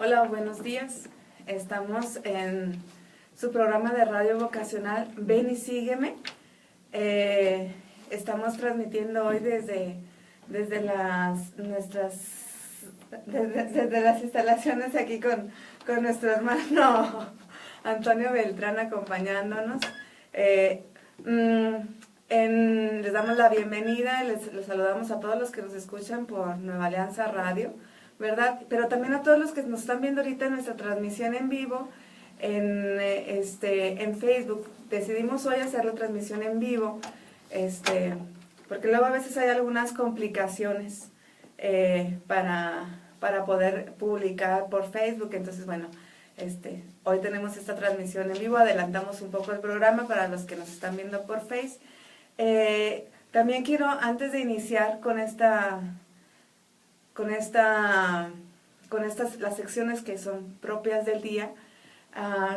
Hola, buenos días. Estamos en su programa de radio vocacional Ven y Sígueme. Estamos transmitiendo hoy desde las instalaciones aquí con nuestro hermano Antonio Beltrán acompañándonos. Les damos la bienvenida y les saludamos a todos los que nos escuchan por Nueva Alianza Radio, ¿verdad? Pero también a todos los que nos están viendo ahorita en nuestra transmisión en vivo en Facebook. Decidimos hoy hacer la transmisión en vivo, porque luego a veces hay algunas complicaciones para poder publicar por Facebook. Entonces, bueno, hoy tenemos esta transmisión en vivo. Adelantamos un poco el programa para los que nos están viendo por Face. También quiero, antes de iniciar con las secciones que son propias del día,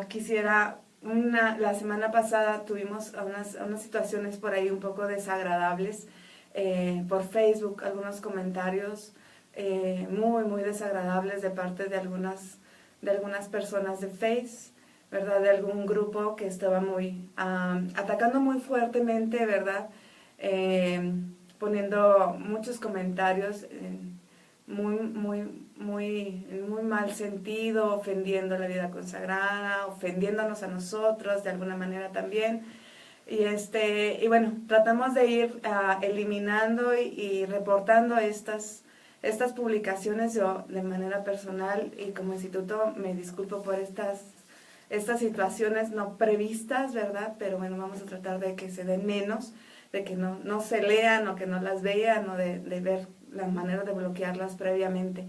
quisiera, la semana pasada tuvimos unas situaciones por ahí un poco desagradables por Facebook, algunos comentarios muy desagradables de parte de algunas personas de Face, ¿verdad? De algún grupo que estaba atacando muy fuertemente, ¿verdad? Poniendo muchos comentarios muy mal sentido, ofendiendo la vida consagrada, ofendiéndonos a nosotros de alguna manera también. Y bueno, tratamos de ir eliminando y reportando estas publicaciones. Yo de manera personal y como instituto me disculpo por estas situaciones no previstas, ¿verdad? Pero bueno, vamos a tratar de que se den menos, de que no se lean o que no las vean, o de ver la manera de bloquearlas previamente.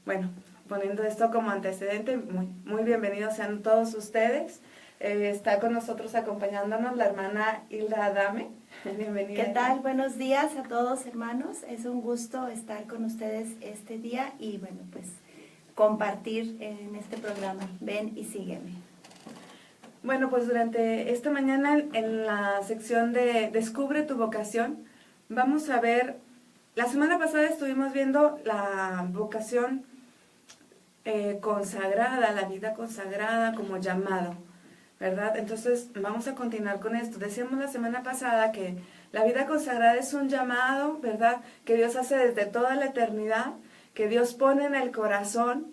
Bueno, poniendo esto como antecedente, muy bienvenidos sean todos ustedes. Está con nosotros acompañándonos la hermana Hilda Adame. Bienvenida. ¿Qué tal? Buenos días a todos, hermanos. Es un gusto estar con ustedes este día y bueno, pues compartir en este programa. Ven y sígueme. Bueno, pues durante esta mañana en la sección de Descubre tu vocación, vamos a ver, la semana pasada estuvimos viendo la vocación consagrada, la vida consagrada como llamado, ¿verdad? Entonces vamos a continuar con esto. Decíamos la semana pasada que la vida consagrada es un llamado, ¿verdad? Que Dios hace desde toda la eternidad, que Dios pone en el corazón,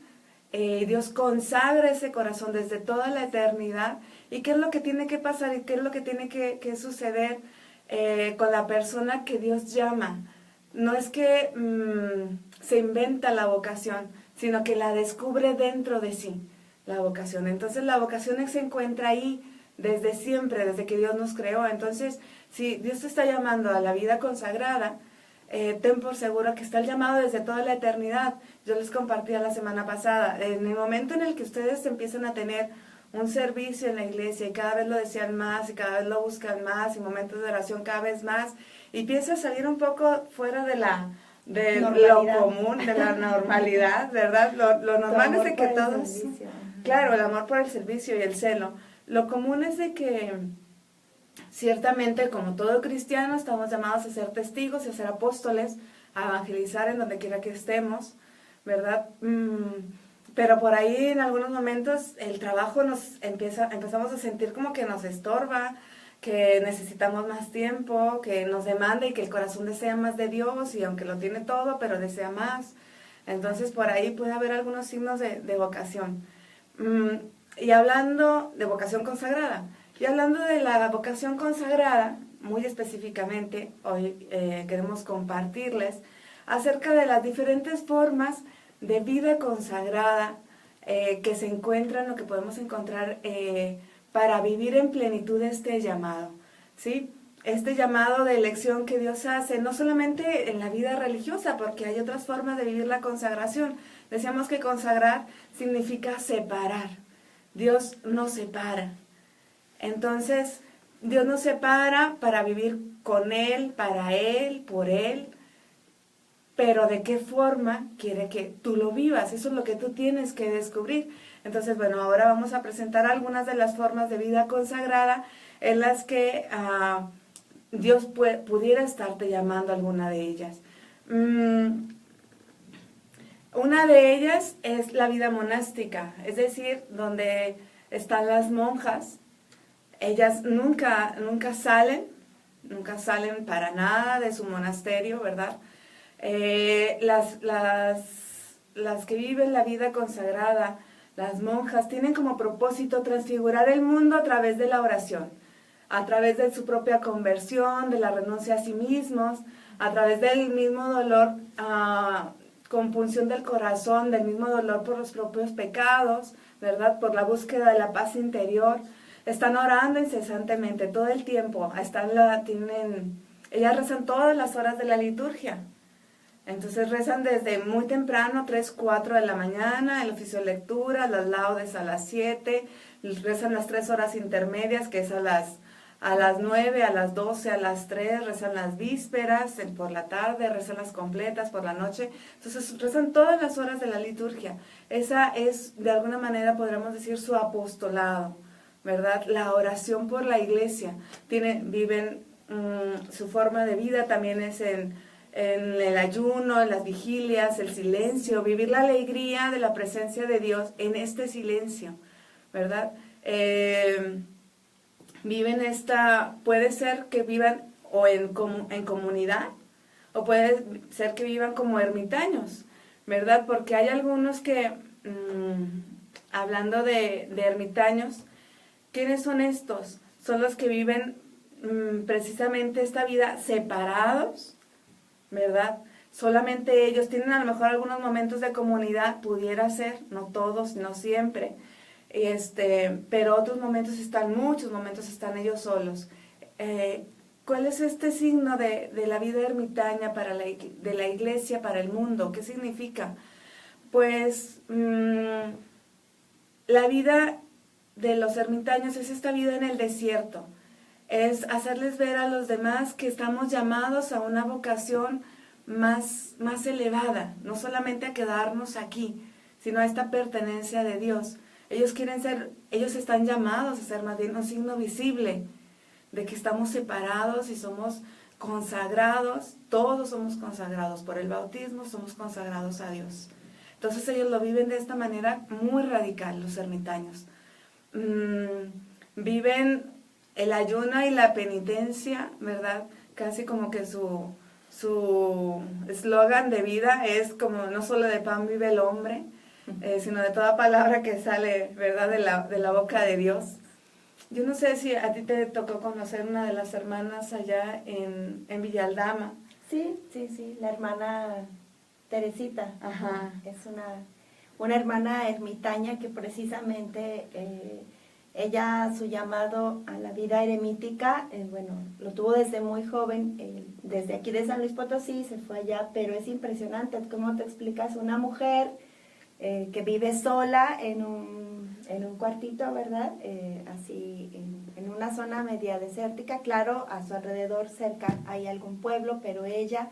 Dios consagra ese corazón desde toda la eternidad. ¿Y qué es lo que tiene que pasar y qué es lo que tiene que suceder con la persona que Dios llama? No es que se inventa la vocación, sino que la descubre dentro de sí, la vocación. Entonces la vocación se encuentra ahí desde siempre, desde que Dios nos creó. Entonces, si Dios te está llamando a la vida consagrada, ten por seguro que está el llamado desde toda la eternidad. Yo les compartía la semana pasada, en el momento en el que ustedes empiezan a tener un servicio en la iglesia y cada vez lo desean más y cada vez lo buscan más y momentos de oración cada vez más, y empieza a salir un poco fuera de lo común, de la normalidad, ¿verdad? Lo normal es de que todos, claro, el amor por el servicio y el celo. Lo común es de que ciertamente, como todo cristiano, estamos llamados a ser testigos y a ser apóstoles, a evangelizar en donde quiera que estemos, ¿verdad? Pero por ahí en algunos momentos el trabajo empezamos a sentir como que nos estorba, que necesitamos más tiempo, que nos demanda y que el corazón desea más de Dios, y aunque lo tiene todo, pero desea más. Entonces por ahí puede haber algunos signos de vocación. Y hablando de vocación consagrada, y hablando de la vocación consagrada, muy específicamente, hoy queremos compartirles acerca de las diferentes formas de vida consagrada que se encuentran o que podemos encontrar para vivir en plenitud este llamado, ¿sí? Este llamado de elección que Dios hace, no solamente en la vida religiosa, porque hay otras formas de vivir la consagración. Decíamos que consagrar significa separar. Dios nos separa. Entonces, Dios nos separa para vivir con Él, para Él, por Él. Pero ¿de qué forma quiere que tú lo vivas? Eso es lo que tú tienes que descubrir. Entonces, bueno, ahora vamos a presentar algunas de las formas de vida consagrada en las que Dios pudiera estarte llamando a alguna de ellas. Una de ellas es la vida monástica, es decir, donde están las monjas. Ellas nunca salen para nada de su monasterio, ¿verdad? Las que viven la vida consagrada, las monjas, tienen como propósito transfigurar el mundo a través de la oración, a través de su propia conversión, de la renuncia a sí mismos, a través del mismo dolor, compunción del corazón, del mismo dolor por los propios pecados, ¿verdad? Por la búsqueda de la paz interior. Están orando incesantemente todo el tiempo. Ellas rezan todas las horas de la liturgia. Entonces rezan desde muy temprano, 3, 4 de la mañana, el oficio de lectura, las laudes a las 7, rezan las 3 horas intermedias, que es a las 9, a las 12, a las 3, rezan las vísperas por la tarde, rezan las completas por la noche. Entonces rezan todas las horas de la liturgia. Esa es, de alguna manera, podríamos decir, su apostolado, ¿verdad? La oración por la iglesia. Viven su forma de vida también es en el ayuno, en las vigilias, el silencio, vivir la alegría de la presencia de Dios en este silencio, ¿verdad? Puede ser que vivan o en comunidad, o puede ser que vivan como ermitaños, ¿verdad? Porque hay algunos que, hablando de ermitaños, ¿quiénes son estos? Son los que viven precisamente esta vida separados, ¿verdad? Solamente ellos tienen a lo mejor algunos momentos de comunidad, pudiera ser, no todos, no siempre, pero muchos momentos están ellos solos. ¿Cuál es este signo de la vida ermitaña de la iglesia para el mundo? ¿Qué significa? Pues la vida de los ermitaños es esta vida en el desierto, es hacerles ver a los demás que estamos llamados a una vocación más elevada, no solamente a quedarnos aquí, sino a esta pertenencia de Dios. Ellos están llamados a ser más bien un signo visible de que estamos separados y somos consagrados, todos somos consagrados por el bautismo, somos consagrados a Dios. Entonces ellos lo viven de esta manera muy radical, los ermitaños. Viven el ayuno y la penitencia, ¿verdad? Casi como que su eslogan de vida es como no solo de pan vive el hombre, sino de toda palabra que sale, ¿verdad?, de la boca de Dios. Yo no sé si a ti te tocó conocer una de las hermanas allá en Villaldama. Sí, la hermana Teresita. Ajá. Es una hermana ermitaña que precisamente ella, su llamado a la vida eremítica, lo tuvo desde muy joven, desde aquí de San Luis Potosí, se fue allá, pero es impresionante, ¿cómo te explicas? Una mujer que vive sola en un cuartito, ¿verdad? Así, en una zona media desértica, claro, a su alrededor cerca hay algún pueblo, pero ella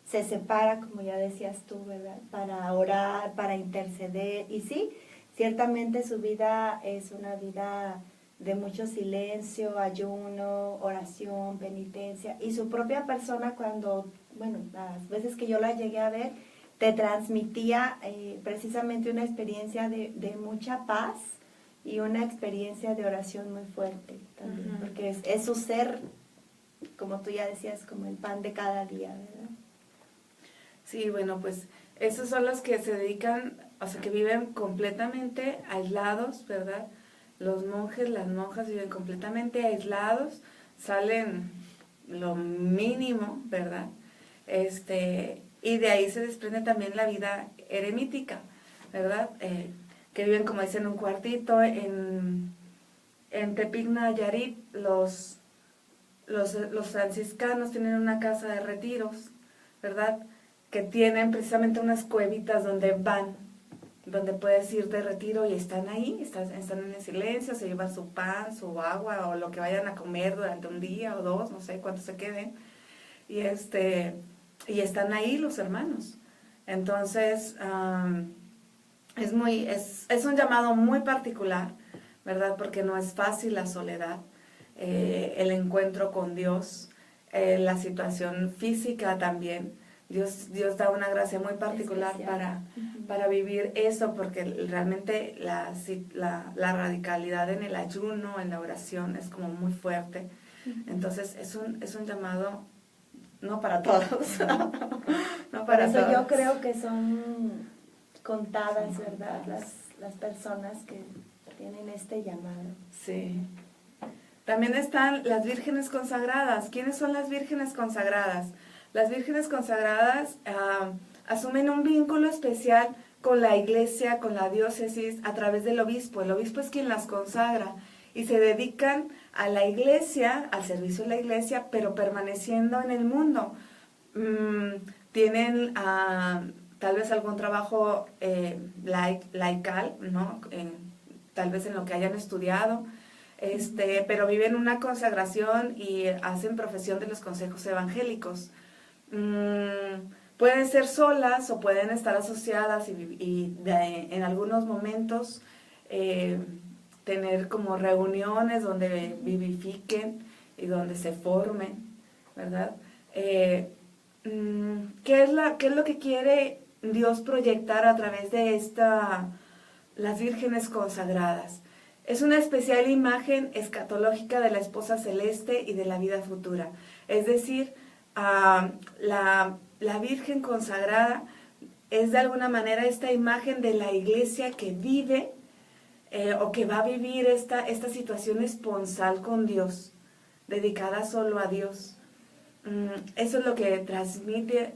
se separa, como ya decías tú, ¿verdad? Para orar, para interceder, y sí, ciertamente su vida es una vida de mucho silencio, ayuno, oración, penitencia, y su propia persona las veces que yo la llegué a ver, te transmitía precisamente una experiencia de mucha paz y una experiencia de oración muy fuerte también, porque es su ser, como tú ya decías, como el pan de cada día, ¿verdad? Sí, bueno, pues esos son los que se dedican, o sea, que viven completamente aislados, ¿verdad? Los monjes, las monjas viven completamente aislados, salen lo mínimo, ¿verdad? Y de ahí se desprende también la vida eremítica, ¿verdad? Que viven, como dicen, en un cuartito. En Tepic Nayarit, los franciscanos tienen una casa de retiros, ¿verdad?, que tienen precisamente unas cuevitas donde puedes ir de retiro y están ahí, están en el silencio, se llevan su pan, su agua o lo que vayan a comer durante un día o dos, no sé cuántos se queden, y están ahí los hermanos. Entonces, es un llamado muy particular, ¿verdad? Porque no es fácil la soledad, el encuentro con Dios, la situación física también. Dios da una gracia muy particular para vivir eso, porque realmente la radicalidad en el ayuno, en la oración, es como muy fuerte. Entonces es un llamado no para todos, no Por para eso todos. yo creo que son contadas, ¿verdad? Las personas que tienen este llamado. Sí. También están las vírgenes consagradas. ¿Quiénes son las vírgenes consagradas? Las vírgenes consagradas asumen un vínculo especial con la iglesia, con la diócesis, a través del obispo. El obispo es quien las consagra y se dedican a la iglesia, al servicio de la iglesia, pero permaneciendo en el mundo. Tienen tal vez algún trabajo laical, ¿no? Tal vez en lo que hayan estudiado, pero viven una consagración y hacen profesión de los consejos evangélicos. Pueden ser solas o pueden estar asociadas en algunos momentos tener como reuniones donde vivifiquen y donde se formen, ¿verdad? ¿Qué es lo que quiere Dios proyectar a través de las vírgenes consagradas? Es una especial imagen escatológica de la esposa celeste y de la vida futura. Es decir, la Virgen consagrada es de alguna manera esta imagen de la iglesia que vive o que va a vivir esta situación esponsal con Dios, dedicada solo a Dios. Eso es lo que transmite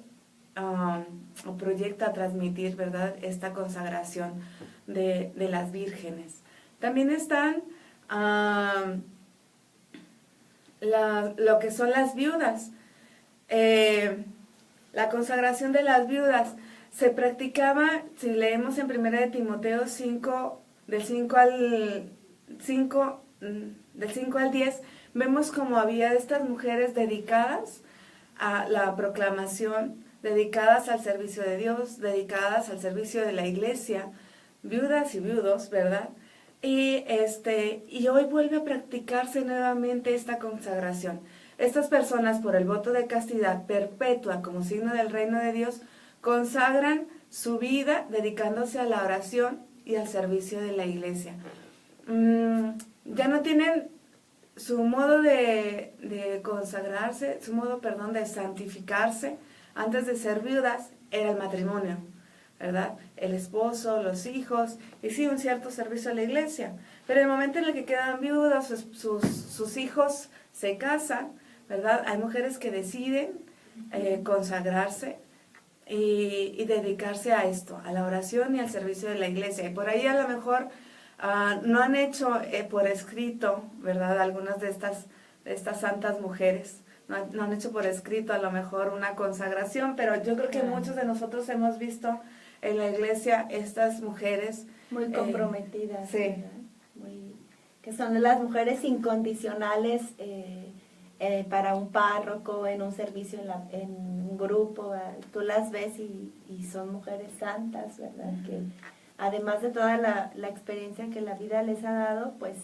o proyecta transmitir, ¿verdad?, esta consagración de las vírgenes. También están lo que son las viudas. La consagración de las viudas se practicaba, si leemos en 1 de Timoteo 5, del 5 al 10, vemos como había estas mujeres dedicadas a la proclamación, dedicadas al servicio de Dios, dedicadas al servicio de la iglesia, viudas y viudos, ¿verdad? Y hoy vuelve a practicarse nuevamente esta consagración. Estas personas, por el voto de castidad perpetua como signo del reino de Dios, consagran su vida dedicándose a la oración y al servicio de la iglesia. Ya no tienen su modo de consagrarse, su modo, de santificarse. Antes de ser viudas era el matrimonio, ¿verdad? El esposo, los hijos, y sí, un cierto servicio a la iglesia. Pero en el momento en el que quedan viudas, sus hijos se casan, ¿verdad? Hay mujeres que deciden consagrarse y dedicarse a esto, a la oración y al servicio de la iglesia. Y por ahí a lo mejor no han hecho por escrito, ¿verdad?, algunas de estas santas mujeres. No han hecho por escrito a lo mejor una consagración, pero yo creo que muchos de nosotros hemos visto en la iglesia estas mujeres muy comprometidas, sí, que son las mujeres incondicionales para un párroco, en un servicio, en un grupo. Tú las ves y son mujeres santas, ¿verdad? Que además de toda la experiencia que la vida les ha dado, pues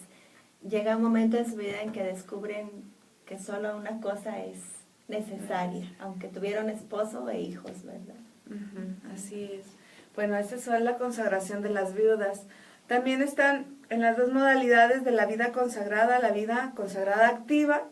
llega un momento en su vida en que descubren que solo una cosa es necesaria, aunque tuvieron esposo e hijos, ¿verdad? Así es. Bueno, esa es la consagración de las viudas. También están en las dos modalidades de la vida consagrada activa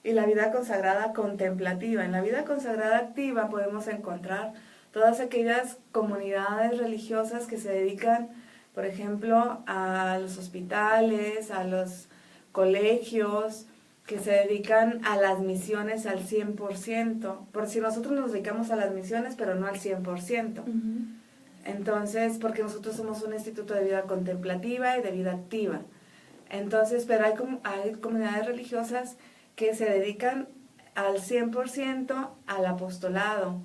y la vida consagrada contemplativa. En la vida consagrada activa podemos encontrar todas aquellas comunidades religiosas que se dedican, por ejemplo, a los hospitales, a los colegios, que se dedican a las misiones al 100%, por si nosotros nos dedicamos a las misiones, pero no al 100%. Entonces, porque nosotros somos un instituto de vida contemplativa y de vida activa. Entonces, pero hay comunidades religiosas que se dedican al 100% al apostolado.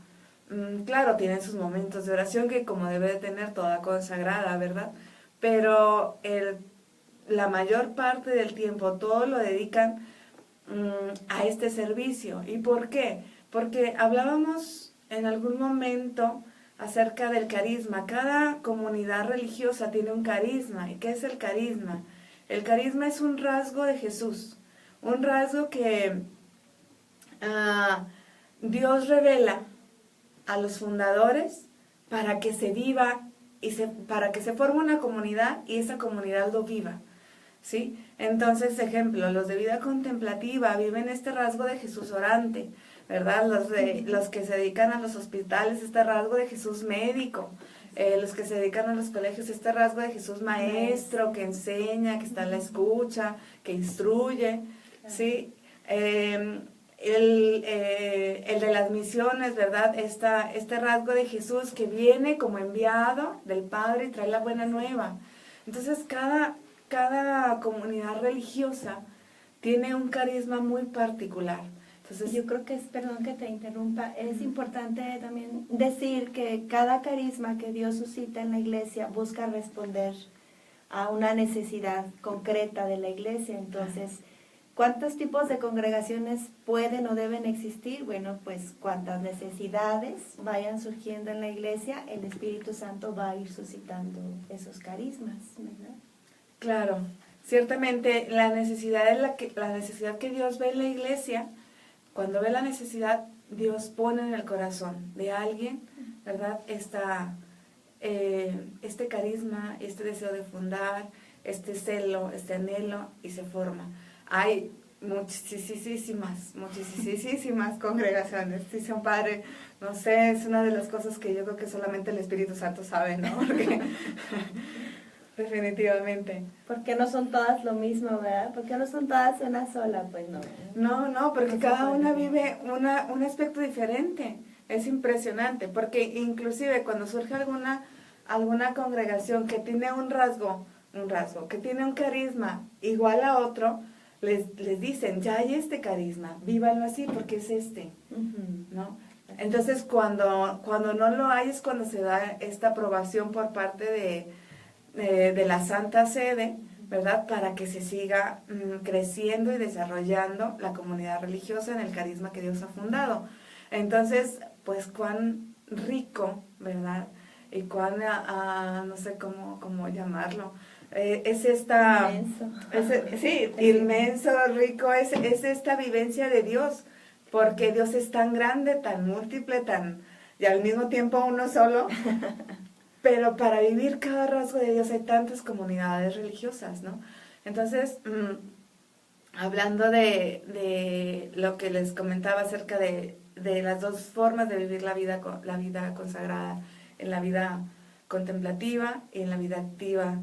Claro, tienen sus momentos de oración que como debe de tener toda consagrada, ¿verdad? Pero la mayor parte del tiempo todo lo dedican a este servicio. ¿Y por qué? Porque hablábamos en algún momento acerca del carisma. Cada comunidad religiosa tiene un carisma. ¿Y qué es el carisma? El carisma es un rasgo de Jesús, un rasgo que Dios revela a los fundadores para que se viva para que se forme una comunidad y esa comunidad lo viva, ¿sí? Entonces, ejemplo, los de vida contemplativa viven este rasgo de Jesús orante, ¿verdad? Los que se dedican a los hospitales, este rasgo de Jesús médico, los que se dedican a los colegios, este rasgo de Jesús maestro, que enseña, que está en la escucha, que instruye, ¿sí? El de las misiones, ¿verdad? Este rasgo de Jesús que viene como enviado del Padre y trae la buena nueva. Entonces, cada comunidad religiosa tiene un carisma muy particular. Entonces, yo creo que perdón que te interrumpa, es importante también decir que cada carisma que Dios suscita en la iglesia busca responder a una necesidad concreta de la iglesia. Entonces, ¿cuántos tipos de congregaciones pueden o deben existir? Bueno, pues cuántas necesidades vayan surgiendo en la iglesia, el Espíritu Santo va a ir suscitando esos carismas, ¿verdad? Claro, ciertamente la necesidad que Dios ve en la iglesia, cuando ve la necesidad, Dios pone en el corazón de alguien, ¿verdad? Este carisma, este deseo de fundar, este celo, este anhelo, y se forma. Hay muchísimas congregaciones. Sí, son padre, no sé, es una de las cosas que yo creo que solamente el Espíritu Santo sabe, ¿no? Porque definitivamente. Porque no son todas lo mismo, ¿verdad? Porque no son todas una sola, pues no. No, porque cada una vive un aspecto diferente. Es impresionante, porque inclusive cuando surge alguna congregación que tiene un rasgo, que tiene un carisma igual a otro, les dicen, ya hay este carisma, vívanlo así porque es ¿no? Entonces cuando no lo hay es cuando se da esta aprobación por parte de la Santa Sede, ¿verdad? Para que se siga creciendo y desarrollando la comunidad religiosa en el carisma que Dios ha fundado. Entonces, pues cuán rico, ¿verdad? Y cuán, no sé cómo llamarlo, es esta... Inmenso. Inmenso, rico, es esta vivencia de Dios, porque Dios es tan grande, tan múltiple, y al mismo tiempo uno solo, pero para vivir cada rasgo de Dios hay tantas comunidades religiosas, ¿no? Entonces, hablando de lo que les comentaba acerca de las dos formas de vivir la vida consagrada, en la vida contemplativa y en la vida activa.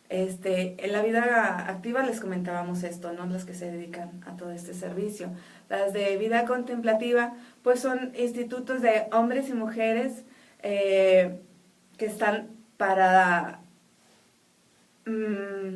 En la vida activa les comentábamos esto, ¿no? Las que se dedican a todo este servicio. Las de vida contemplativa, pues son institutos de hombres y mujeres que están para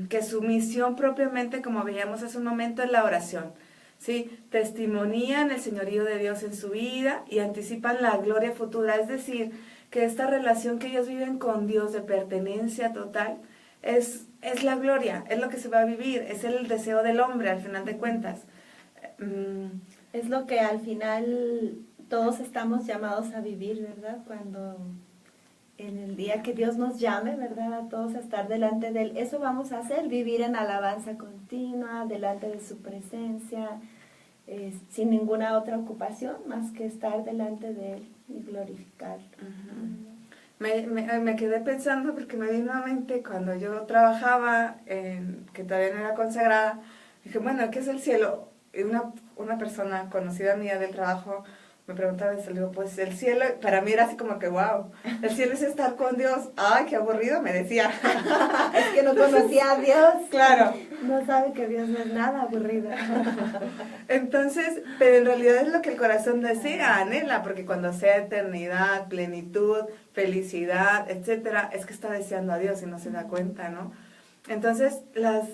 que su misión propiamente, como veíamos hace un momento, es la oración, ¿sí? Testimonían el señorío de Dios en su vida y anticipan la gloria futura, es decir, que esta relación que ellos viven con Dios de pertenencia total es la gloria, es lo que se va a vivir, es el deseo del hombre al final de cuentas. Es lo que al final todos estamos llamados a vivir, ¿verdad? Cuando en el día que Dios nos llame, ¿verdad? A todos a estar delante de Él, eso vamos a hacer, vivir en alabanza continua, delante de su presencia, sin ninguna otra ocupación más que estar delante de Él y glorificarlo. Me quedé pensando porque me vino a la mente cuando yo trabajaba, que todavía no era consagrada, dije, bueno, ¿qué es el cielo? Y una persona conocida mía del trabajo me preguntaba eso, le digo, pues el cielo, para mí era así como que, wow, el cielo es estar con Dios. Ay, qué aburrido, me decía. Es que no conocía a Dios. Claro. No sabe que Dios no es nada aburrido. Entonces, pero en realidad es lo que el corazón desea, anhela, porque cuando sea eternidad, plenitud, felicidad, etcétera, es que está deseando a Dios y no se da cuenta, ¿no? Entonces, las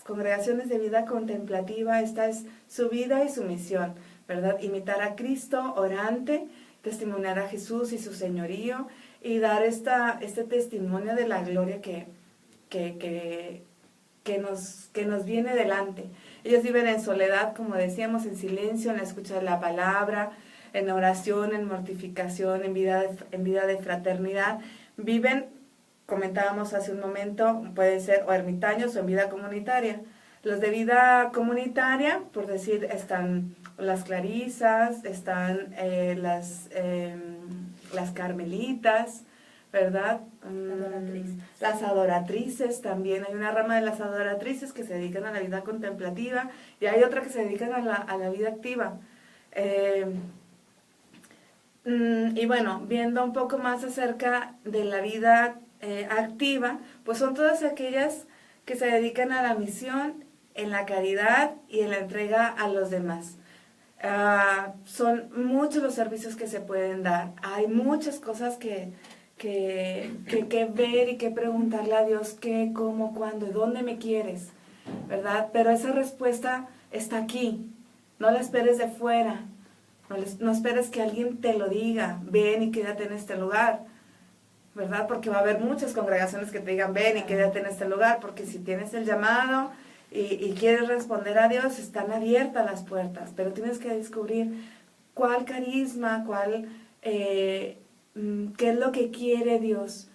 congregaciones de vida contemplativa, esta es su vida y su misión, ¿verdad? Imitar a Cristo orante, testimoniar a Jesús y su señorío y dar este testimonio de la gloria que nos viene delante. Ellos viven en soledad, como decíamos, en silencio, en la escucha de la palabra, en oración, en mortificación, en vida de fraternidad. Viven, comentábamos hace un momento, pueden ser o ermitaños o en vida comunitaria. Los de vida comunitaria, por decir, están las clarisas, están las carmelitas, ¿verdad? Adoratrices. Las adoratrices también, hay una rama de las adoratrices que se dedican a la vida contemplativa y hay otra que se dedican a la vida activa. Y bueno, viendo un poco más acerca de la vida activa, pues son todas aquellas que se dedican a la misión, en la caridad y en la entrega a los demás. Son muchos los servicios que se pueden dar. Hay muchas cosas que ver y que preguntarle a Dios qué, cómo, cuándo y dónde me quieres, ¿verdad? Pero esa respuesta está aquí. No la esperes de fuera. No esperes que alguien te lo diga. Ven y quédate en este lugar, ¿verdad? Porque va a haber muchas congregaciones que te digan ven y quédate en este lugar, porque si tienes el llamado y quieres responder a Dios, están abiertas las puertas, pero tienes que descubrir cuál carisma, qué es lo que quiere Dios,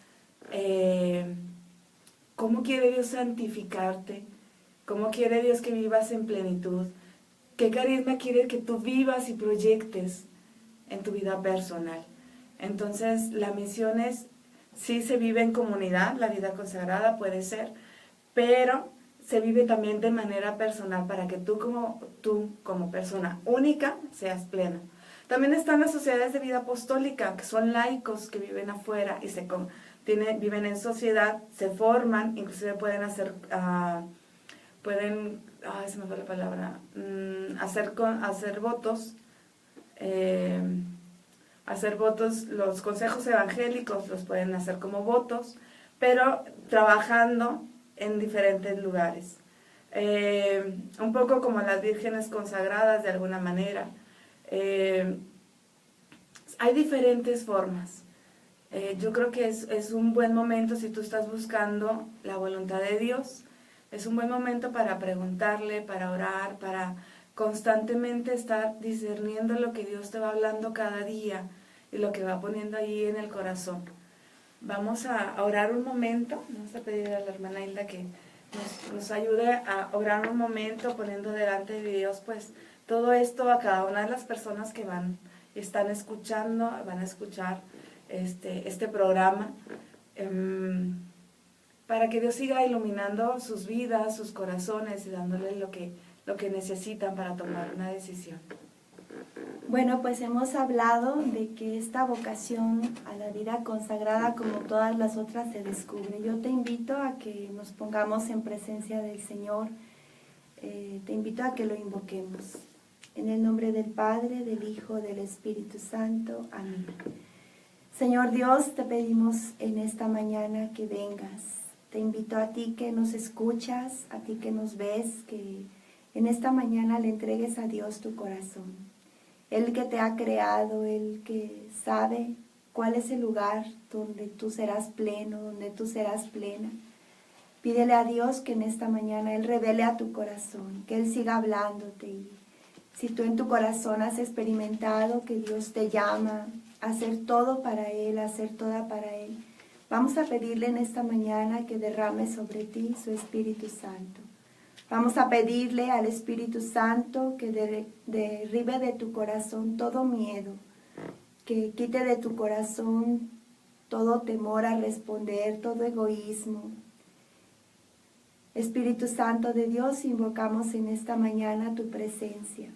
cómo quiere Dios santificarte, cómo quiere Dios que vivas en plenitud, qué carisma quiere que tú vivas y proyectes en tu vida personal. Entonces, la misión sí se vive en comunidad, la vida consagrada puede ser, pero se vive también de manera personal para que tú como persona única seas pleno. También están las sociedades de vida apostólica, que son laicos que viven afuera y viven en sociedad, se forman, inclusive pueden hacer, se me fue la palabra, hacer votos, los consejos evangélicos los pueden hacer como votos, pero trabajando en diferentes lugares. Un poco como las vírgenes consagradas de alguna manera. Hay diferentes formas. Yo creo que es un buen momento si tú estás buscando la voluntad de Dios. Es un buen momento para preguntarle, para orar, para constantemente estar discerniendo lo que Dios te va hablando cada día y lo que va poniendo ahí en el corazón. Vamos a orar un momento. Vamos a pedir a la hermana Hilda que nos ayude a orar un momento poniendo delante de Dios pues todo esto a cada una de las personas que van a escuchar este programa, para que Dios siga iluminando sus vidas, sus corazones y dándoles lo que necesitan para tomar una decisión. Bueno, pues hemos hablado de que esta vocación a la vida consagrada, como todas las otras, se descubre. Yo te invito a que nos pongamos en presencia del Señor, te invito a que lo invoquemos. En el nombre del Padre, del Hijo, del Espíritu Santo. Amén. Señor Dios, te pedimos en esta mañana que vengas. Te invito a ti que nos escuchas, a ti que nos ves, que en esta mañana le entregues a Dios tu corazón. Él que te ha creado, Él que sabe cuál es el lugar donde tú serás pleno, donde tú serás plena. Pídele a Dios que en esta mañana Él revele a tu corazón, que Él siga hablándote. Y si tú en tu corazón has experimentado que Dios te llama a hacer todo para Él, a hacer toda para Él, vamos a pedirle en esta mañana que derrame sobre ti su Espíritu Santo. Vamos a pedirle al Espíritu Santo que derribe de tu corazón todo miedo, que quite de tu corazón todo temor a responder, todo egoísmo. Espíritu Santo de Dios, invocamos en esta mañana tu presencia.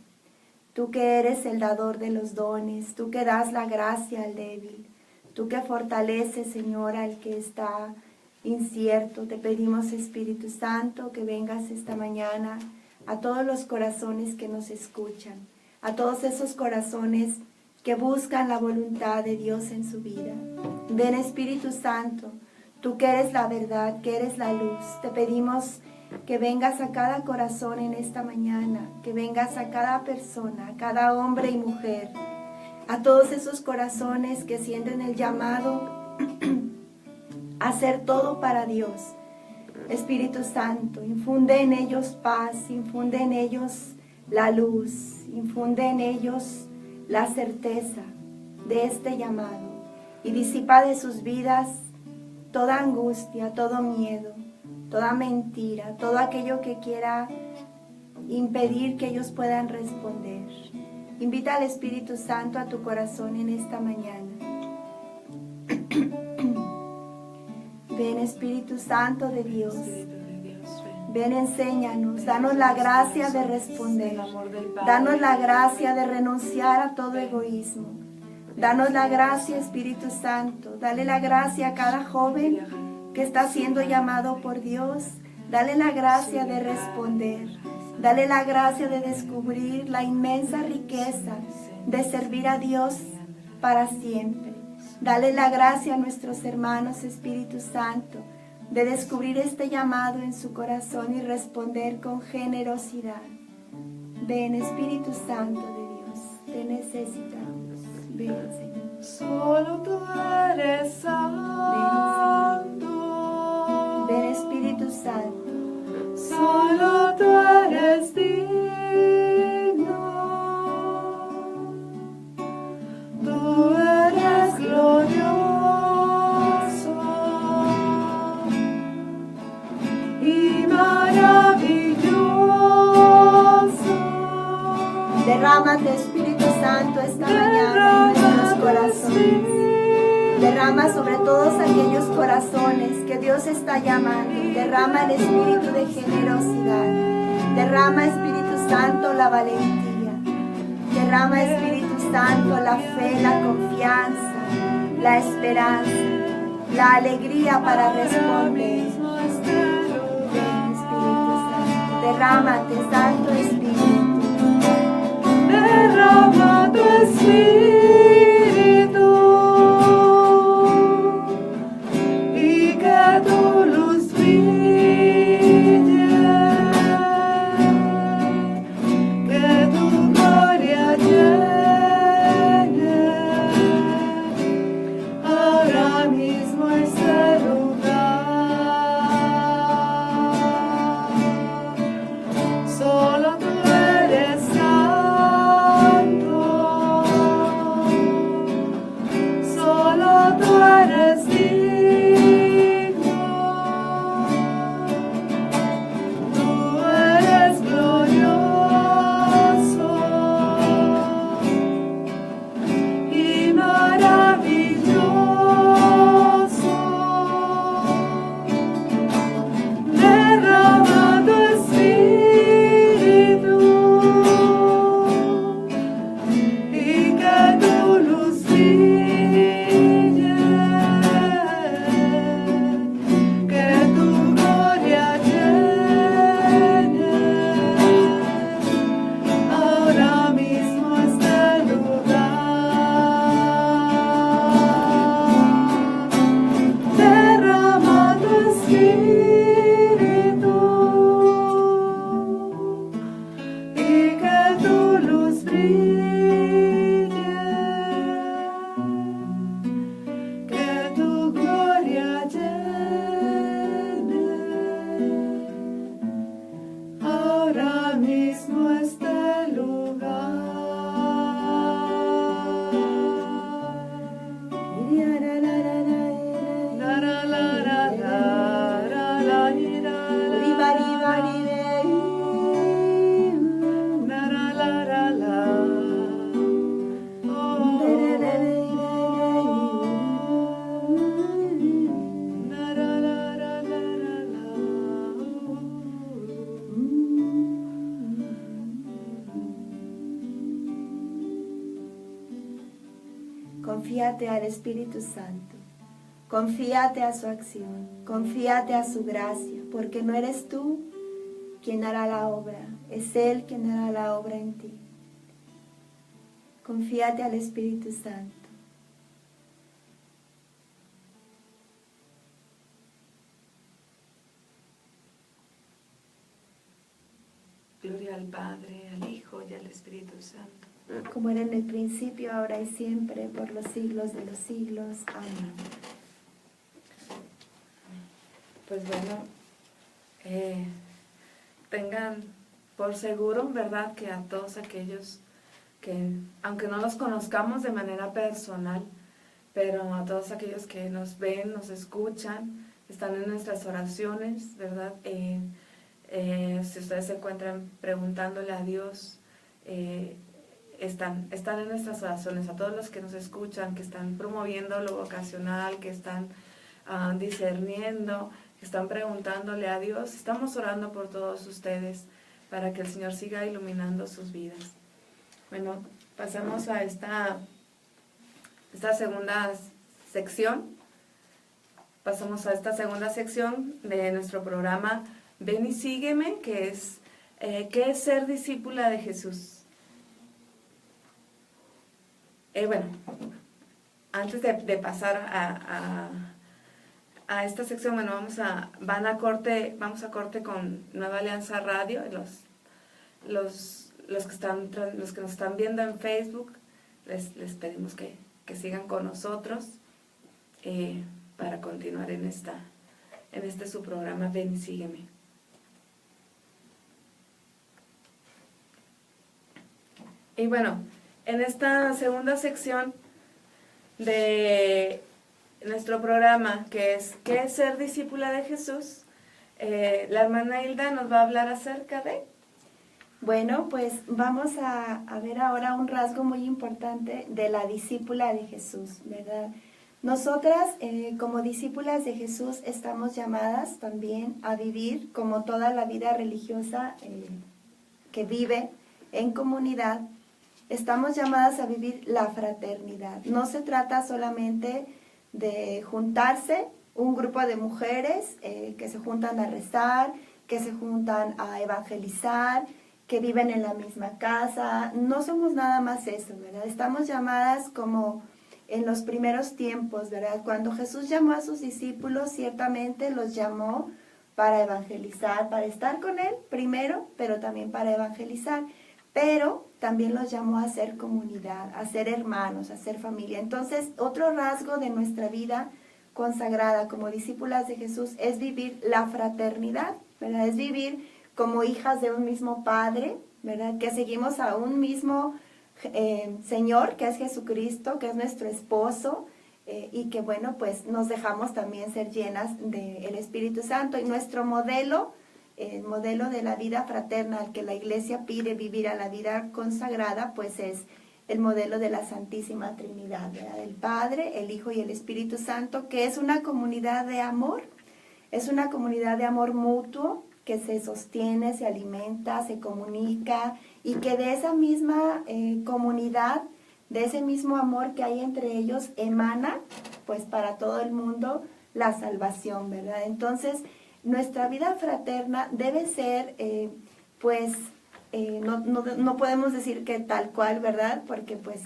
Tú que eres el dador de los dones, tú que das la gracia al débil, tú que fortaleces, Señor, al que está incierto. Te pedimos, Espíritu Santo, que vengas esta mañana a todos los corazones que nos escuchan, a todos esos corazones que buscan la voluntad de Dios en su vida. Ven, Espíritu Santo, tú que eres la verdad, que eres la luz. Te pedimos que vengas a cada corazón en esta mañana, que vengas a cada persona, a cada hombre y mujer, a todos esos corazones que sienten el llamado hacer todo para Dios. Espíritu Santo, infunde en ellos paz, infunde en ellos la luz, infunde en ellos la certeza de este llamado y disipa de sus vidas toda angustia, todo miedo, toda mentira, todo aquello que quiera impedir que ellos puedan responder. Invita al Espíritu Santo a tu corazón en esta mañana. Ven Espíritu Santo de Dios. Espíritu de Dios, ven. Ven, enséñanos, danos la gracia de responder. El amor del Padre. Danos la gracia de renunciar a todo egoísmo. Danos la gracia, Espíritu Santo. Dale la gracia a cada joven que está siendo llamado por Dios. Dale la gracia de responder. Dale la gracia de descubrir la inmensa riqueza de servir a Dios para siempre. Dale la gracia a nuestros hermanos, Espíritu Santo, de descubrir este llamado en su corazón y responder con generosidad. Ven, Espíritu Santo de Dios, te necesitamos. Ven, Señor. Solo tú eres santo. Ven, Espíritu Santo. Solo tú eres digno. Tú eres glorioso y maravilloso. Derrámate, Espíritu Santo, esta mañana en nuestros corazones. Derrama sobre todos aquellos corazones que Dios está llamando. Derrama el espíritu de generosidad. Derrama, Espíritu Santo, la valentía. Derrama, Espíritu Santo, la fe, la confianza, la esperanza, la alegría para responder. Ven, Espíritu Santo. Derrámate, Santo Espíritu. Derrama tu espíritu y que tu luz brille, que tu gloria llene ahora mismo este lugar. Solo tú eres santo, solo tú eres digno, tú eres glorioso y maravilloso. Derrama tu espíritu y que tu luz brille, que tu gloria llene ahora mismo este lugar. Derrama tu espíritu y que tu luz brille, que tu gloria llene ahora mismo este lugar. La, la, la, la, la, la, la, la, Riba, riba, ribe. la, la, la, la, la. Oh, la, la, la, la, la, la, Confíate al Espíritu Santo. Confíate a su acción. Confíate a su gracia. Porque no eres tú quien hará la obra. Es Él quien hará la obra en ti. Confíate al Espíritu Santo. Gloria al Padre, al Hijo y al Espíritu Santo. Como era en el principio, ahora y siempre, por los siglos de los siglos. Amén. Pues bueno, tengan por seguro, ¿verdad?, que a todos aquellos que, aunque no los conozcamos de manera personal, pero a todos aquellos que nos ven, nos escuchan, están en nuestras oraciones, ¿verdad? Si ustedes se encuentran preguntándole a Dios, están en nuestras oraciones. A todos los que nos escuchan, que están promoviendo lo vocacional, que están discerniendo, que están preguntándole a Dios. Estamos orando por todos ustedes para que el Señor siga iluminando sus vidas. Bueno, pasamos a esta segunda sección. Pasamos a esta segunda sección de nuestro programa Ven y Sígueme, que es ¿qué es ser discípula de Jesús? Bueno, antes de pasar a esta sección, bueno, vamos a corte con Nueva Alianza Radio, los que nos están viendo en Facebook, les pedimos que sigan con nosotros para continuar en este su programa Ven y Sígueme. Y bueno, en esta segunda sección de nuestro programa, que es ¿qué es ser discípula de Jesús? La hermana Hilda nos va a hablar acerca de... Bueno, pues vamos a ver ahora un rasgo muy importante de la discípula de Jesús, ¿verdad? Nosotras, como discípulas de Jesús, estamos llamadas también a vivir como toda la vida religiosa que vive en comunidad. Estamos llamadas a vivir la fraternidad. No se trata solamente de juntarse un grupo de mujeres que se juntan a rezar, que se juntan a evangelizar, que viven en la misma casa. No somos nada más eso, ¿verdad? Estamos llamadas como en los primeros tiempos, ¿verdad? Cuando Jesús llamó a sus discípulos, ciertamente los llamó para evangelizar, para estar con Él primero, pero también para evangelizar. Pero también los llamó a ser comunidad, a ser hermanos, a ser familia. Entonces, otro rasgo de nuestra vida consagrada como discípulas de Jesús es vivir la fraternidad, ¿verdad? Es vivir como hijas de un mismo Padre, ¿verdad? Que seguimos a un mismo Señor, que es Jesucristo, que es nuestro esposo, y que, bueno, pues nos dejamos también ser llenas del Espíritu Santo. Y nuestro modelo, el modelo de la vida fraterna al que la Iglesia pide vivir a la vida consagrada, pues es el modelo de la Santísima Trinidad, ¿verdad? El Padre, el Hijo y el Espíritu Santo, que es una comunidad de amor, es una comunidad de amor mutuo, que se sostiene, se alimenta, se comunica, y que de esa misma comunidad, de ese mismo amor que hay entre ellos, emana, pues para todo el mundo, la salvación, ¿verdad? Entonces, nuestra vida fraterna debe ser, no podemos decir que tal cual, ¿verdad? Porque pues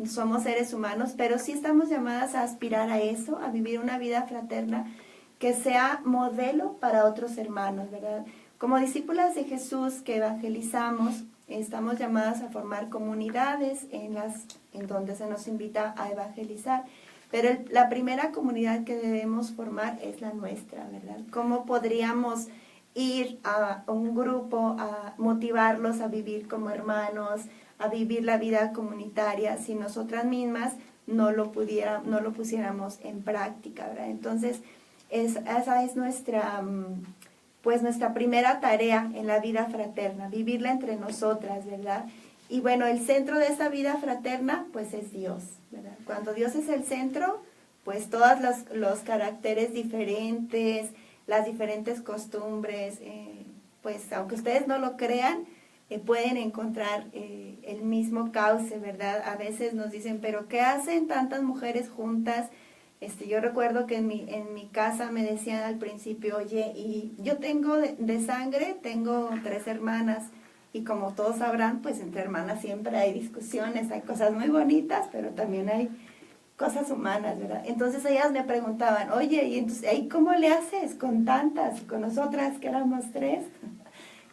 somos seres humanos, pero sí estamos llamadas a aspirar a eso, a vivir una vida fraterna que sea modelo para otros hermanos, ¿verdad? Como discípulas de Jesús que evangelizamos, estamos llamadas a formar comunidades en donde se nos invita a evangelizar. Pero la primera comunidad que debemos formar es la nuestra, ¿verdad? ¿Cómo podríamos ir a un grupo a motivarlos a vivir como hermanos, a vivir la vida comunitaria, si nosotras mismas no lo pusiéramos en práctica, ¿verdad? Entonces, esa es nuestra primera tarea en la vida fraterna, vivirla entre nosotras, ¿verdad? Y bueno, el centro de esa vida fraterna, pues es Dios, ¿verdad? Cuando Dios es el centro, pues todos los caracteres diferentes, las diferentes costumbres, pues aunque ustedes no lo crean, pueden encontrar el mismo cauce, ¿verdad? A veces nos dicen, pero ¿qué hacen tantas mujeres juntas? Yo recuerdo que en mi casa me decían al principio, oye, y yo tengo de sangre, tengo 3 hermanas, y como todos sabrán, pues entre hermanas siempre hay discusiones, hay cosas muy bonitas, pero también hay cosas humanas, ¿verdad? Entonces ellas me preguntaban, oye, ¿y entonces ahí cómo le haces con tantas, con nosotras que éramos 3?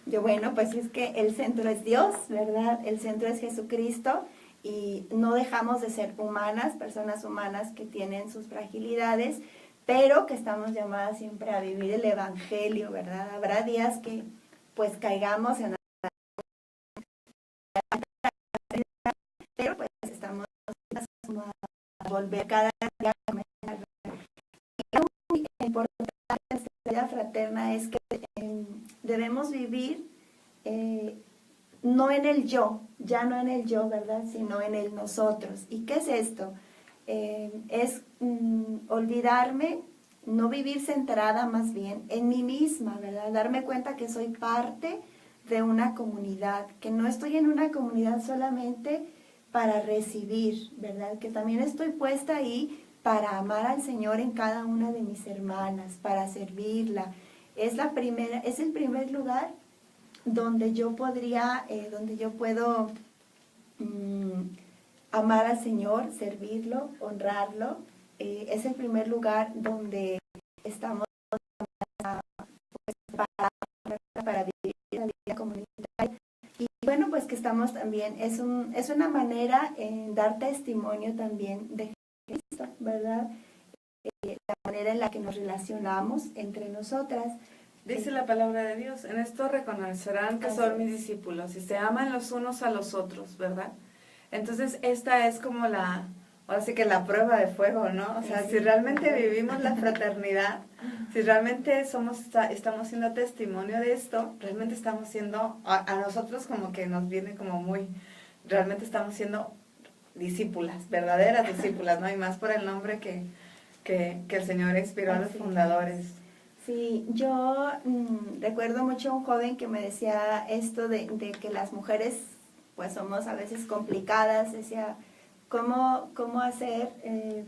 Yo, bueno, pues es que el centro es Dios, ¿verdad? El centro es Jesucristo, y no dejamos de ser humanas, personas humanas que tienen sus fragilidades, pero que estamos llamadas siempre a vivir el Evangelio, ¿verdad? Habrá días que pues caigamos en pero pues estamos a volver cada día a mejorar. Y algo muy importante en esta vida fraterna es que debemos vivir no en el yo, ya no en el yo, ¿verdad? Sino en el nosotros. ¿Y qué es esto? Es olvidarme no vivir centrada más bien en mí misma, ¿verdad? Darme cuenta que soy parte de una comunidad, que no estoy en una comunidad solamente para recibir, ¿verdad? Que también estoy puesta ahí para amar al Señor en cada una de mis hermanas, para servirla. Es el primer lugar donde yo puedo amar al Señor, servirlo, honrarlo. Es el primer lugar donde estamos para vivir la vida comunitaria. Y bueno, pues que estamos también, es una manera en dar testimonio también de Cristo, ¿verdad? La manera en la que nos relacionamos entre nosotras. Dice la palabra de Dios, en esto reconocerán que son mis discípulos y se aman los unos a los otros, ¿verdad? Entonces esta es como ahora sí que la prueba de fuego, ¿no? O sea, si realmente vivimos la fraternidad, si realmente estamos siendo testimonio de esto, realmente estamos siendo, a nosotros como que nos viene como realmente estamos siendo discípulas, verdaderas discípulas, ¿no? Y más por el nombre que el Señor inspiró a los fundadores. Sí, yo recuerdo mucho a un joven que me decía esto de que las mujeres pues somos a veces complicadas, decía, ¿cómo hacer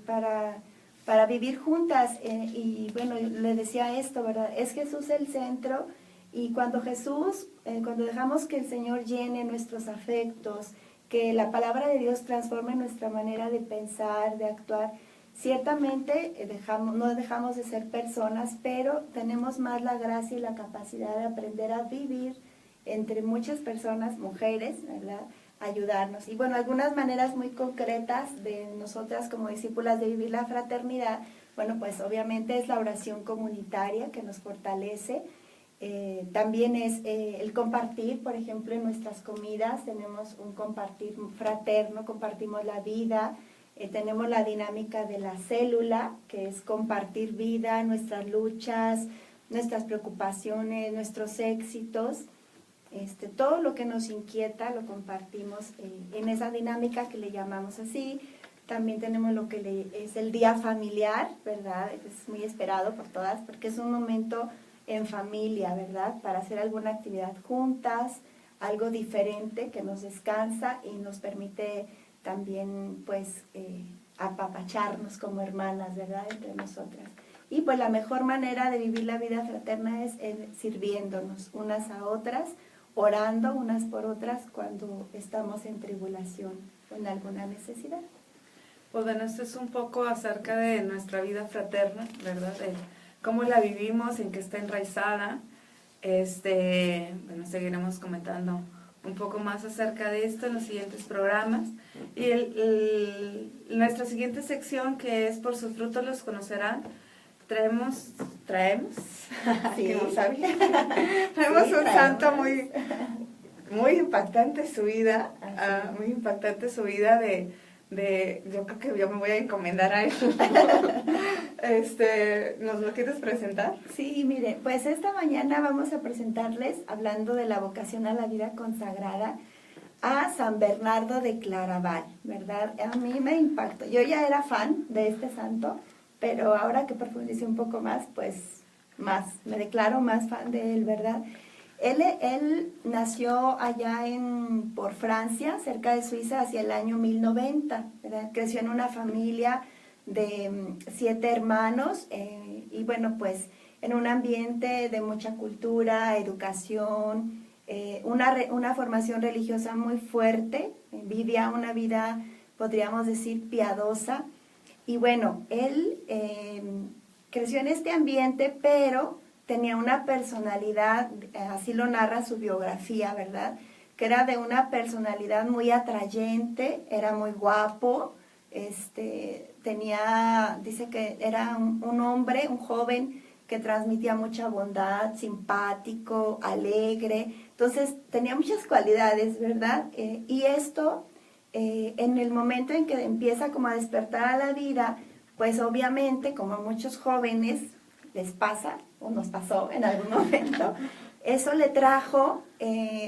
para vivir juntas? Y bueno, le decía esto, ¿verdad? Es Jesús el centro y cuando dejamos que el Señor llene nuestros afectos, que la palabra de Dios transforme nuestra manera de pensar, de actuar, ciertamente no dejamos de ser personas, pero tenemos más la gracia y la capacidad de aprender a vivir entre muchas personas, mujeres, ¿verdad? Ayudarnos. Y bueno, algunas maneras muy concretas de nosotras como discípulas de vivir la fraternidad, bueno, pues obviamente es la oración comunitaria que nos fortalece. También es el compartir, por ejemplo, en nuestras comidas tenemos un compartir fraterno, compartimos la vida. Tenemos la dinámica de la célula, que es compartir vida, nuestras luchas, nuestras preocupaciones, nuestros éxitos. Todo lo que nos inquieta lo compartimos en esa dinámica que le llamamos así. También tenemos lo que es el día familiar, ¿verdad? Es muy esperado por todas porque es un momento en familia, ¿verdad? Para hacer alguna actividad juntas, algo diferente que nos descansa y nos permite también pues apapacharnos como hermanas, ¿verdad? Entre nosotras. Y pues la mejor manera de vivir la vida fraterna es sirviéndonos unas a otras, orando unas por otras cuando estamos en tribulación o en alguna necesidad. Pues bueno, esto es un poco acerca de nuestra vida fraterna, ¿verdad? De cómo la vivimos, en qué está enraizada. Bueno, seguiremos comentando un poco más acerca de esto en los siguientes programas. Y nuestra siguiente sección, que es Por sus frutos los conocerán, traemos sí. que no sabía, traemos un santo muy impactante su vida, muy impactante su vida yo creo que yo me voy a encomendar a él. ¿Nos lo quieres presentar? Sí, mire, pues esta mañana vamos a presentarles, hablando de la vocación a la vida consagrada, a San Bernardo de Claraval, ¿verdad? A mí me impactó. Yo ya era fan de este santo, pero ahora que profundicé un poco más, pues me declaro más fan de él, ¿verdad? Él nació allá por Francia, cerca de Suiza, hacia el año 1090, ¿verdad? Creció en una familia de 7 hermanos y bueno, pues en un ambiente de mucha cultura, educación, una formación religiosa muy fuerte, vivía una vida, podríamos decir, piadosa. Y bueno, él creció en este ambiente, pero tenía una personalidad, así lo narra su biografía, ¿verdad? Que era de una personalidad muy atrayente, era muy guapo, dice que era un hombre, un joven que transmitía mucha bondad, simpático, alegre, entonces tenía muchas cualidades, ¿verdad? Y esto, en el momento en que empieza como a despertar a la vida, pues obviamente, como a muchos jóvenes les pasa, o nos pasó en algún momento, eso le trajo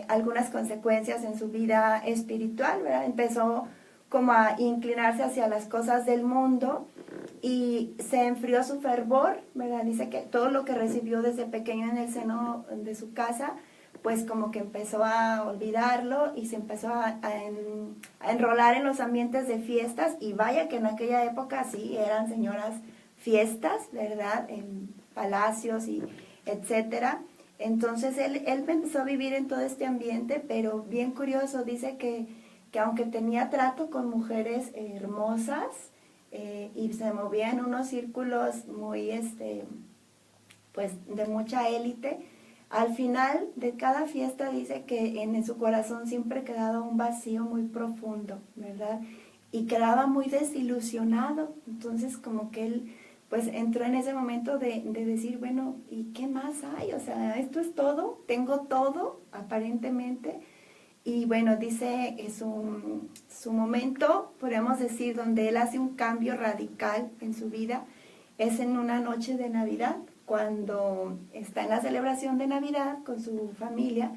algunas consecuencias en su vida espiritual, ¿verdad? Empezó como a inclinarse hacia las cosas del mundo y se enfrió su fervor, ¿verdad? Dice que todo lo que recibió desde pequeño en el seno de su casa, pues como que empezó a olvidarlo y se empezó a enrolar en los ambientes de fiestas, y vaya que en aquella época sí eran señoras fiestas, ¿verdad? En palacios y etcétera. Entonces él empezó a vivir en todo este ambiente, pero bien curioso, dice que aunque tenía trato con mujeres hermosas, y se movía en unos círculos muy, pues de mucha élite, al final de cada fiesta dice que en su corazón siempre quedaba un vacío muy profundo, ¿verdad? Y quedaba muy desilusionado. Entonces como que él pues entró en ese momento de decir, bueno, ¿y qué más hay? O sea, esto es todo, tengo todo, aparentemente. Y bueno, dice que su momento, podríamos decir, donde él hace un cambio radical en su vida, es en una noche de Navidad, cuando está en la celebración de Navidad con su familia,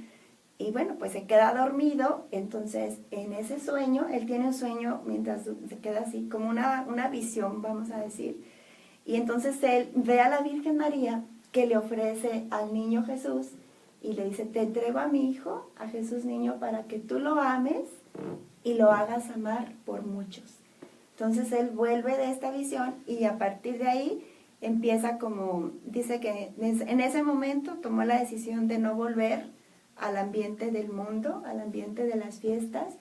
y bueno, pues se queda dormido. Entonces en ese sueño, él tiene un sueño mientras se queda así, como una visión, vamos a decir, y entonces él ve a la Virgen María que le ofrece al niño Jesús, y le dice, te entrego a mi hijo, a Jesús niño, para que tú lo ames y lo hagas amar por muchos. Entonces él vuelve de esta visión, y a partir de ahí empieza como, dice que en ese momento tomó la decisión de no volver al ambiente del mundo, al ambiente de las fiestas,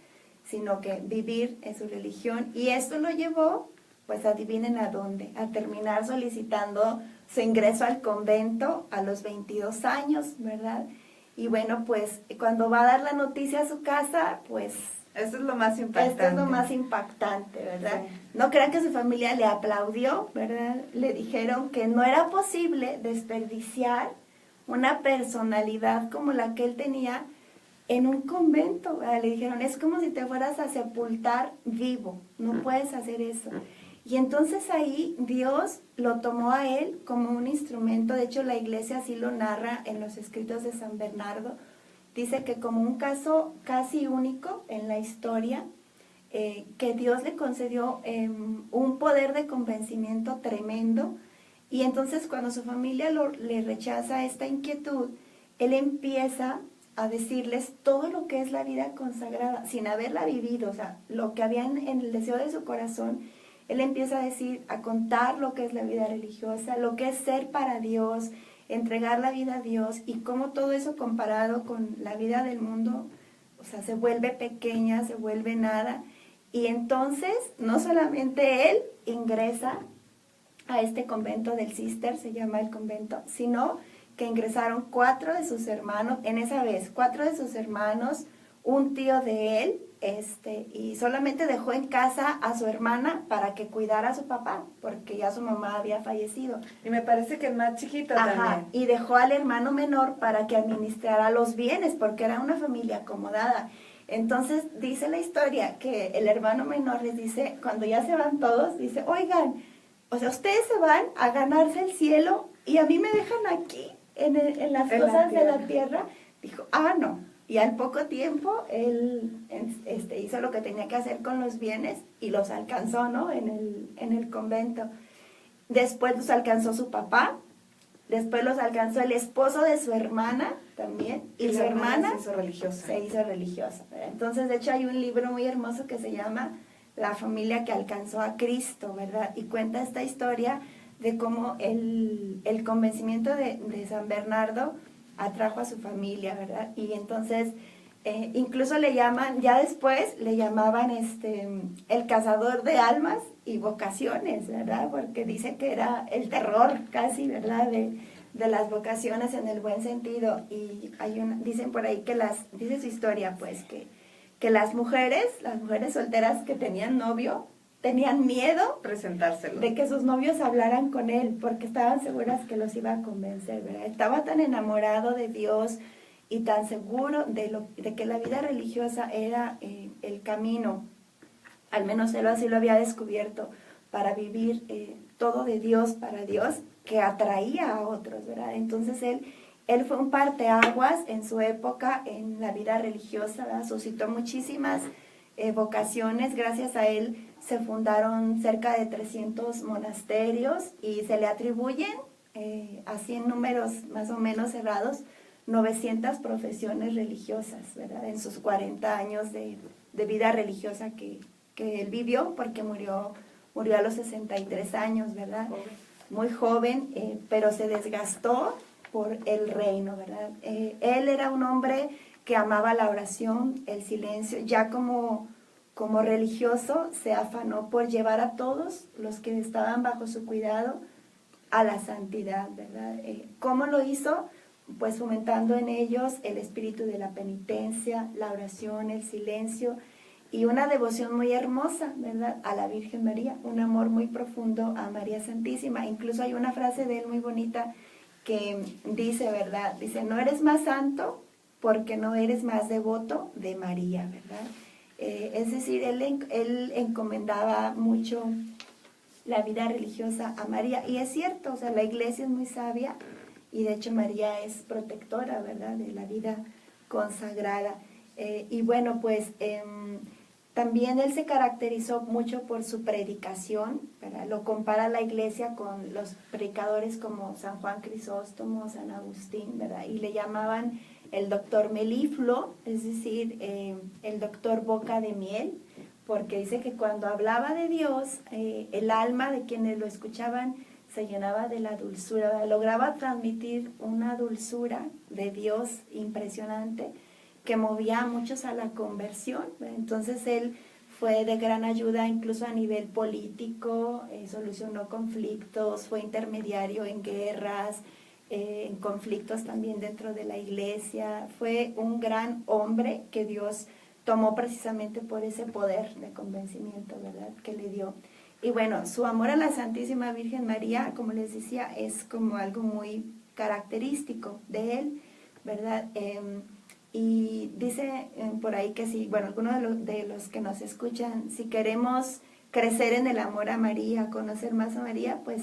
sino que vivir en su religión. Y esto lo llevó, pues adivinen a dónde, a terminar solicitando su ingreso al convento a los 22 años, ¿verdad? Y bueno, pues cuando va a dar la noticia a su casa, pues esto es lo más impactante. Esto es lo más impactante, ¿verdad? Sí. No crean que su familia le aplaudió, ¿verdad? Le dijeron que no era posible desperdiciar una personalidad como la que él tenía en un convento, ¿verdad? Le dijeron, es como si te fueras a sepultar vivo, no puedes hacer eso. Y entonces ahí Dios lo tomó a él como un instrumento. De hecho, la iglesia así lo narra en los escritos de San Bernardo. Dice que como un caso casi único en la historia, que Dios le concedió un poder de convencimiento tremendo. Y entonces cuando su familia le rechaza esta inquietud, él empieza a decirles todo lo que es la vida consagrada, sin haberla vivido, o sea, lo que había en el deseo de su corazón. Él empieza a decir, a contar lo que es la vida religiosa, lo que es ser para Dios, entregar la vida a Dios, y cómo todo eso comparado con la vida del mundo, o sea, se vuelve pequeña, se vuelve nada. Y entonces, no solamente él ingresa a este convento del Cister, se llama el convento, sino que ingresaron 4 de sus hermanos, en esa vez, 4 de sus hermanos, un tío de él, y solamente dejó en casa a su hermana para que cuidara a su papá, porque ya su mamá había fallecido. Y me parece que el más chiquito también. Y dejó al hermano menor para que administrara los bienes, porque era una familia acomodada. Entonces dice la historia que el hermano menor les dice, cuando ya se van todos, dice, oigan, o sea, ustedes se van a ganarse el cielo y a mí me dejan aquí en las cosas de la tierra. Dijo, no. Y al poco tiempo él hizo lo que tenía que hacer con los bienes y los alcanzó, ¿no? En el convento. Después los alcanzó su papá, después los alcanzó el esposo de su hermana también, y su hermana se hizo religiosa. Se hizo religiosa. Entonces, de hecho, hay un libro muy hermoso que se llama La familia que alcanzó a Cristo, ¿verdad? Y cuenta esta historia de cómo el convencimiento de San Bernardo atrajo a su familia, ¿verdad? Y entonces, incluso le llaman, ya después le llamaban el cazador de almas y vocaciones, ¿verdad? Porque dice que era el terror casi, ¿verdad? De las vocaciones en el buen sentido. Y dicen por ahí dice su historia, pues, que las mujeres solteras que tenían novio, tenían miedo presentárselo, de que sus novios hablaran con él, porque estaban seguras que los iba a convencer, ¿verdad? Estaba tan enamorado de Dios y tan seguro de que la vida religiosa era el camino, al menos él así lo había descubierto, para vivir todo de Dios, para Dios, que atraía a otros, ¿verdad? Entonces él fue un parteaguas en su época en la vida religiosa, ¿verdad? Suscitó muchísimas vocaciones. Gracias a él se fundaron cerca de 300 monasterios y se le atribuyen, así en números más o menos cerrados, 900 profesiones religiosas, ¿verdad? En sus 40 años de vida religiosa que él vivió, porque murió a los 63 años, ¿verdad? Muy joven, pero se desgastó por el reino, ¿verdad? Él era un hombre que amaba la oración, el silencio. Ya como religioso se afanó por llevar a todos los que estaban bajo su cuidado a la santidad, ¿verdad? ¿Cómo lo hizo? Pues fomentando en ellos el espíritu de la penitencia, la oración, el silencio y una devoción muy hermosa, ¿verdad?, a la Virgen María, un amor muy profundo a María Santísima. Incluso hay una frase de él muy bonita que dice, ¿verdad?, dice: no eres más santo porque no eres más devoto de María, ¿verdad? Es decir, él encomendaba mucho la vida religiosa a María, y es cierto, o sea, la iglesia es muy sabia, y de hecho María es protectora, ¿verdad?, de la vida consagrada. Y bueno, pues también él se caracterizó mucho por su predicación, ¿verdad? Lo compara la iglesia con los predicadores como San Juan Crisóstomo, San Agustín, ¿verdad? Y le llamaban el doctor melifluo, es decir, el doctor boca de miel, porque dice que cuando hablaba de Dios, el alma de quienes lo escuchaban se llenaba de la dulzura, ¿verdad? Lograba transmitir una dulzura de Dios impresionante que movía a muchos a la conversión, ¿verdad? Entonces él fue de gran ayuda incluso a nivel político, solucionó conflictos, fue intermediario en guerras, en conflictos también dentro de la iglesia. Fue un gran hombre que Dios tomó precisamente por ese poder de convencimiento, ¿verdad?, que le dio. Y bueno, su amor a la Santísima Virgen María, como les decía, es como algo muy característico de él, ¿verdad? Y dice por ahí que sí, bueno, algunos de los que nos escuchan, si queremos crecer en el amor a María, conocer más a María, pues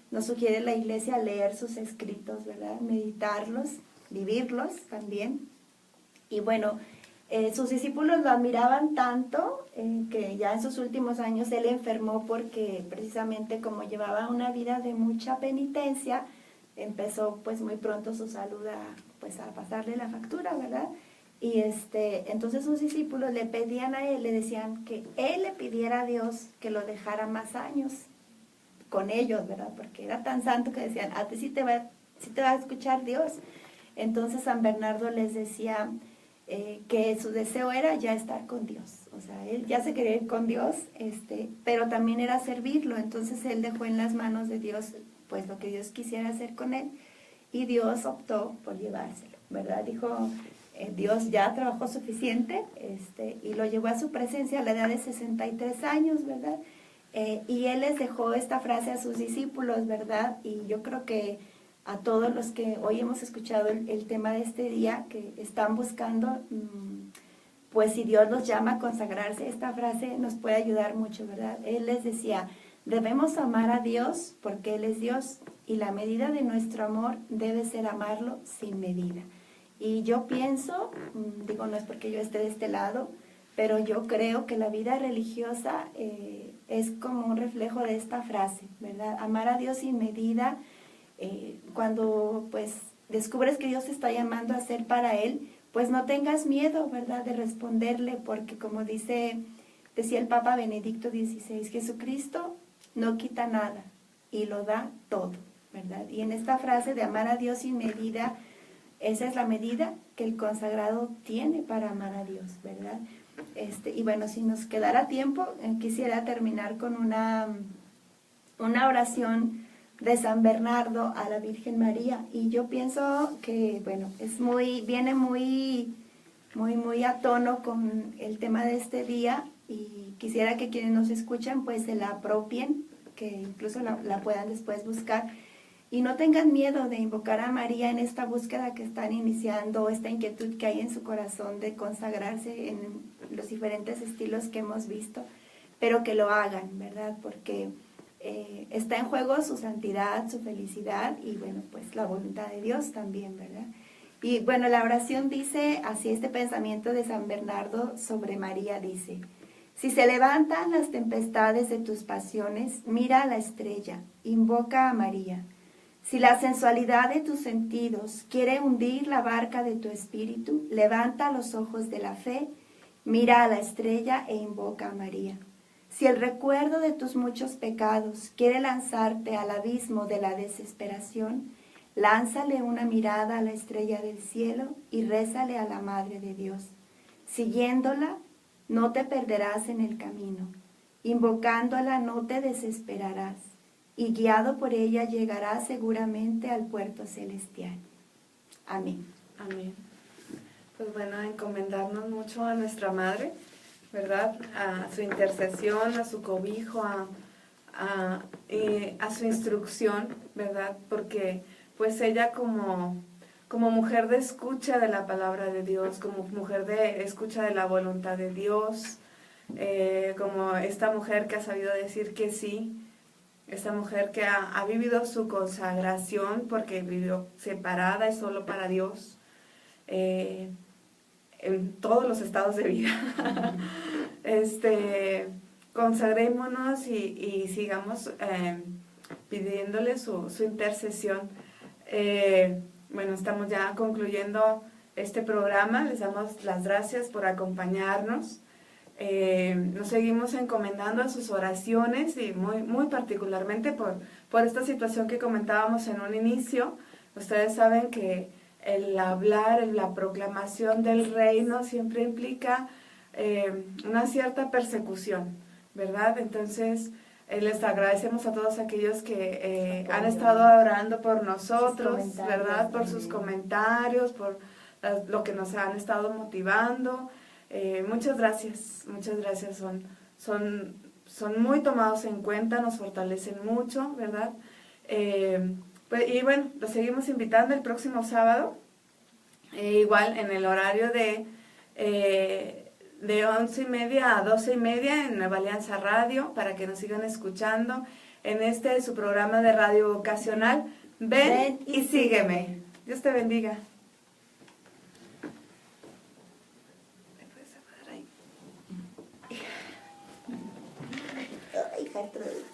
nos sugiere la iglesia leer sus escritos, ¿verdad? Meditarlos, vivirlos también. Y bueno, sus discípulos lo admiraban tanto que ya en sus últimos años él enfermó, porque precisamente como llevaba una vida de mucha penitencia, empezó pues muy pronto su salud a pasarle la factura, ¿verdad? Y entonces sus discípulos le pedían a él, le decían que él le pidiera a Dios que lo dejara más años con ellos, ¿verdad? Porque era tan santo que decían: a ti sí te va a escuchar Dios. Entonces San Bernardo les decía que su deseo era ya estar con Dios, o sea, él ya se quería ir con Dios, pero también era servirlo. Entonces él dejó en las manos de Dios pues lo que Dios quisiera hacer con él, y Dios optó por llevárselo, ¿verdad? Dijo, Dios ya trabajó suficiente, y lo llevó a su presencia a la edad de 63 años, ¿verdad? Y él les dejó esta frase a sus discípulos, ¿verdad? Y yo creo que a todos los que hoy hemos escuchado el tema de este día, que están buscando, pues si Dios los llama a consagrarse, esta frase nos puede ayudar mucho, ¿verdad? Él les decía: debemos amar a Dios porque Él es Dios, y la medida de nuestro amor debe ser amarlo sin medida. Y yo pienso, digo, no es porque yo esté de este lado, pero yo creo que la vida religiosa es como un reflejo de esta frase, ¿verdad? Amar a Dios sin medida. Cuando pues descubres que Dios te está llamando a ser para Él, pues no tengas miedo, ¿verdad?, de responderle, porque como decía el Papa Benedicto XVI, Jesucristo no quita nada y lo da todo, ¿verdad? Y en esta frase de amar a Dios sin medida, esa es la medida que el consagrado tiene para amar a Dios, ¿verdad? Y bueno, si nos quedara tiempo, quisiera terminar con una oración de San Bernardo a la Virgen María. Y yo pienso que, bueno, viene muy a tono con el tema de este día, y quisiera que quienes nos escuchan pues se la apropien, que incluso la puedan después buscar, y no tengan miedo de invocar a María en esta búsqueda que están iniciando, esta inquietud que hay en su corazón de consagrarse en los diferentes estilos que hemos visto, pero que lo hagan, ¿verdad? Porque está en juego su santidad, su felicidad, y bueno, pues la voluntad de Dios también, ¿verdad? Y bueno, la oración dice así, este pensamiento de San Bernardo sobre María dice: Si se levantan las tempestades de tus pasiones, mira a la estrella, invoca a María. Si la sensualidad de tus sentidos quiere hundir la barca de tu espíritu, levanta los ojos de la fe, mira a la estrella e invoca a María. Si el recuerdo de tus muchos pecados quiere lanzarte al abismo de la desesperación, lánzale una mirada a la estrella del cielo y rézale a la Madre de Dios. Siguiéndola, no te perderás en el camino. Invocándola no te desesperarás. Y guiado por ella llegarás seguramente al puerto celestial. Amén. Amén. Pues bueno, encomendarnos mucho a nuestra Madre, ¿verdad? A su intercesión, a su cobijo, a su instrucción, ¿verdad? Porque pues ella como mujer de escucha de la palabra de Dios, como mujer de escucha de la voluntad de Dios, como esta mujer que ha sabido decir que sí, esta mujer que ha vivido su consagración porque vivió separada y solo para Dios, en todos los estados de vida. Consagrémonos y sigamos pidiéndole su intercesión. Bueno, estamos ya concluyendo este programa. Les damos las gracias por acompañarnos. Nos seguimos encomendando a sus oraciones y muy particularmente por esta situación que comentábamos en un inicio. Ustedes saben que el hablar, la proclamación del reino siempre implica una cierta persecución, ¿verdad? Entonces, les agradecemos a todos aquellos que han estado orando por nosotros, ¿verdad? Por sus comentarios, por lo que nos han estado motivando. Muchas gracias, son muy tomados en cuenta, nos fortalecen mucho, ¿verdad? Y bueno, los seguimos invitando el próximo sábado, igual en el horario de 11:30 a 12:30 en Nueva Alianza Radio, para que nos sigan escuchando en su programa de radio vocacional, Ven y sígueme. Dios te bendiga. Ay, Gertrude.